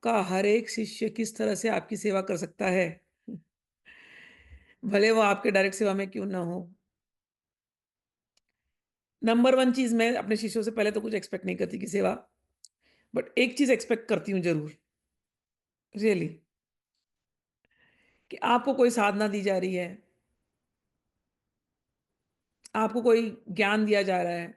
का हर एक शिष्य किस तरह से आपकी सेवा कर सकता है, भले वो आपके डायरेक्ट सेवा में क्यों ना हो। नंबर 1 चीज़, मैं अपने शिष्यों से पहले तो कुछ एक्सपेक्ट नहीं करती कि सेवा, बट एक चीज़ एक्सपेक्ट करती हूँ ज़रूर, रियली, कि आपको कोई साधना दी जा रही है, आपको कोई ज्ञान दिया जा रहा है,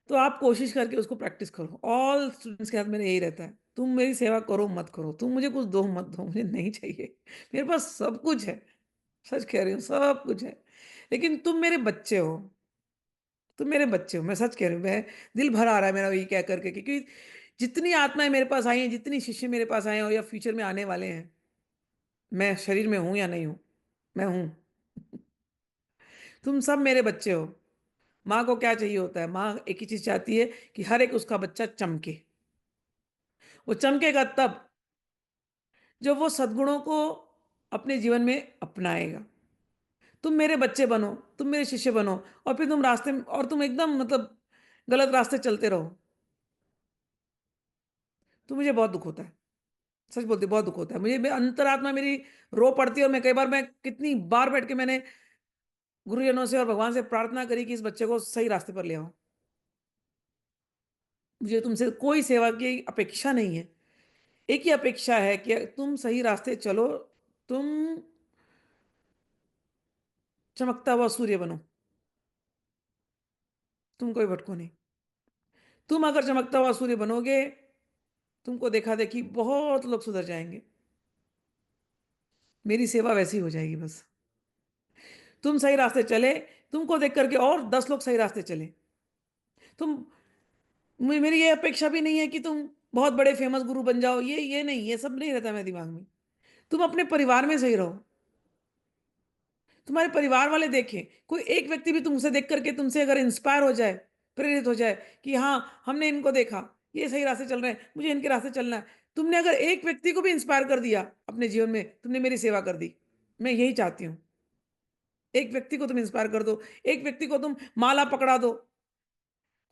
तो आप कोशिश करके उसको प्रैक्टिस करो। ऑल स्टूडेंट्स के साथ मेरा यही रहता है, तुम मेरी सेवा करो मत करो, तुम मुझे कुछ दो मत दो, मुझे नहीं चाहिए। मेरे पास सब कुछ है, सच कह रही हूँ, सब कुछ है। लेकिन तुम मेरे बच्चे हो, तुम मेरे बच्चे हो, मैं सच कह रही हूँ। मैं दिल भर आ रहा है मेरा ये कह कर के, क्योंकि जितनी आत्माएँ मेरे पास आई हैं, जितनी शिष्य मेरे पास आए हैं और या फ्यूचर में आने वाले हैं, मैं शरीर में हूँ या नहीं हूँ, मैं हूँ। तुम सब मेरे बच्चे हो। माँ को क्या चाहिए होता है? माँ एक ही चीज़ चाहती है कि हर एक उसका बच्चा चमके। वो चमकेगा तब, जब वो सद्गुणों को अपने जीवन में अपनाएगा। तुम मेरे बच्चे बनो, तुम मेरे शिष्य बनो, और फिर तुम रास्ते में और तुम एकदम मतलब गलत रास्ते चलते रहो, तो मुझे बहुत दुःख होता है। सच बोलती हूँ, बहुत दुःख होता है। मुझे मेरी अंतरात्मा मेरी रो पड़ती है, और मैं कई बार, मैं कितनी बार बैठ के मैंने गुरुजनों से और भगवान से प्रार्थना करी कि इस बच्चे को सही रास्ते पर ले आओ। मुझे तुमसे कोई सेवा की अपेक्षा नहीं है। एक ही अपेक्षा है कि तुम सही रास्ते चलो, तुम चमकता हुआ सूर्य बनो, तुम कोई भटको नहीं। तुम अगर चमकता हुआ सूर्य बनोगे, तुमको देखा-देखी बहुत लोग सुधर जाएँगे। मेरी सेवा वैसी हो जाएगी बस। तुम सही रास्ते चले, तुमको देख कर के और 10 लोग सही रास्ते चले। तुम मेरी ये अपेक्षा भी नहीं है कि तुम बहुत बड़े फेमस गुरु बन जाओ, ये नहीं, ये सब नहीं रहता मेरे दिमाग में। तुम अपने परिवार में सही रहो। तुम्हारे परिवार वाले देखें, कोई एक व्यक्ति भी तुमसे देख कर के तुमसे अगर इंस्पायर हो जाए, प्रेरित हो जाए कि हाँ, हमने इनको देखा, ये सही रास्ते चल रहे हैं, मुझे इनके रास्ते चलना है। तुमने अगर एक व्यक्ति को भी इंस्पायर कर दिया अपने जीवन में, तुमने मेरी सेवा कर दी। मैं यही चाहती हूँ। एक व्यक्ति को तुम इंस्पायर कर दो, एक व्यक्ति को तुम माला पकड़ा दो।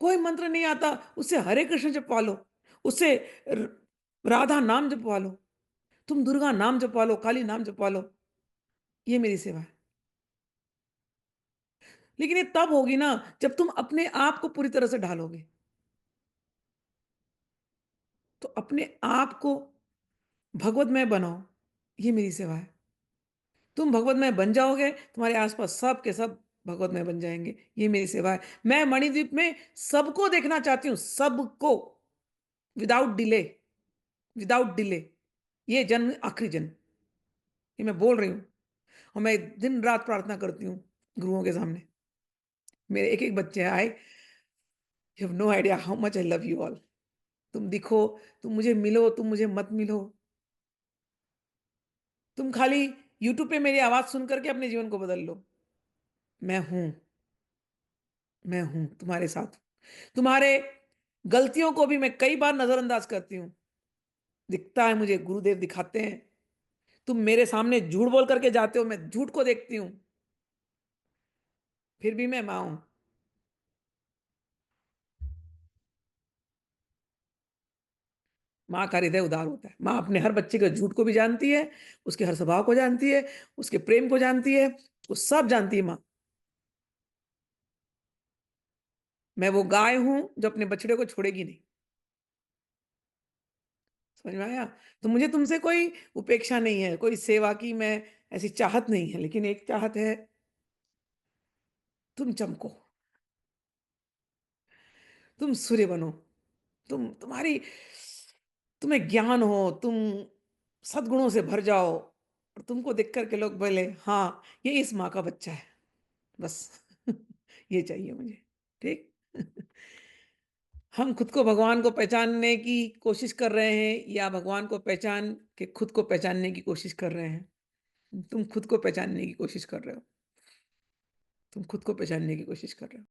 कोई मंत्र नहीं आता, उससे हरे कृष्ण जपवा लो, उससे र राधा नाम जपवा लो, तुम दुर्गा नाम जपवा लो, काली नाम जपवा लो। ये मेरी सेवा है। लेकिन ये तब होगी ना, जब तुम अपने आप को पूरी तरह से ढालोगे। तो अपने आप को भगवतमय बनाओ, ये मेरी सेवा है। तुम भगवतमय बन जाओगे, तुम्हारे आस-पास सब के सब भगवतमय बन जाएँगे, ये मेरी सेवा है। मैं मणिद्वीप में सबको देखना चाहती हूँ, सबको, विदाउट डिले, विदाउट डिले। ये जन्म आखिरी जन्म, ये मैं बोल रही हूँ, और मैं दिन-रात प्रार्थना करती हूँ गुरुओं के सामने। मेरे एक-एक बच्चे आए, you have no idea how much I love you all. तुम दिखो, तुम मुझे मिलो, तुम मुझे मत मिलो। तुम खाली यूट्यूब पे मेरी आवाज़ सुन कर के अपने जीवन को बदल लो। मैं हूँ, मैं हूँ तुम्हारे साथ। तुम्हारे गलतियों को भी मैं कई बार नज़रअंदाज करती हूँ। दिखता है मुझे, गुरुदेव दिखाते हैं। तुम मेरे सामने झूठ बोल कर के जाते हो, मैं झूठ को देखती हूँ, फिर भी मैं माँ हूँ। माँ का हृदय उदार होता है। माँ अपने हर बच्चे के झूठ को भी जानती है, उसके हर स्वभाव को जानती है, उसके प्रेम को जानती है, वो सब जानती है माँ। मैं वो गाय हूँ जो अपने बछड़े को छोड़ेगी नहीं। समझ में आया? तो मुझे तुमसे कोई उपेक्षा नहीं है, कोई सेवा की मैं ऐसी चाहत नहीं है, लेकिन एक चाहत है, तुम चमको, तुम सूर्य बनो, तुम्हें ज्ञान हो, तुम सद्गुणों से भर जाओ, और तुमको देख कर के लोग बोले, हाँ, ये इस माँ का बच्चा है। बस ये चाहिए मुझे, ठीक? हम खुद को भगवान को पहचानने की कोशिश कर रहे हैं, या भगवान को पहचान के खुद को पहचानने की कोशिश कर रहे हैं? तुम खुद को पहचानने की कोशिश कर रहे हो। तुम खुद को पहचानने की कोशिश कर रहे हो।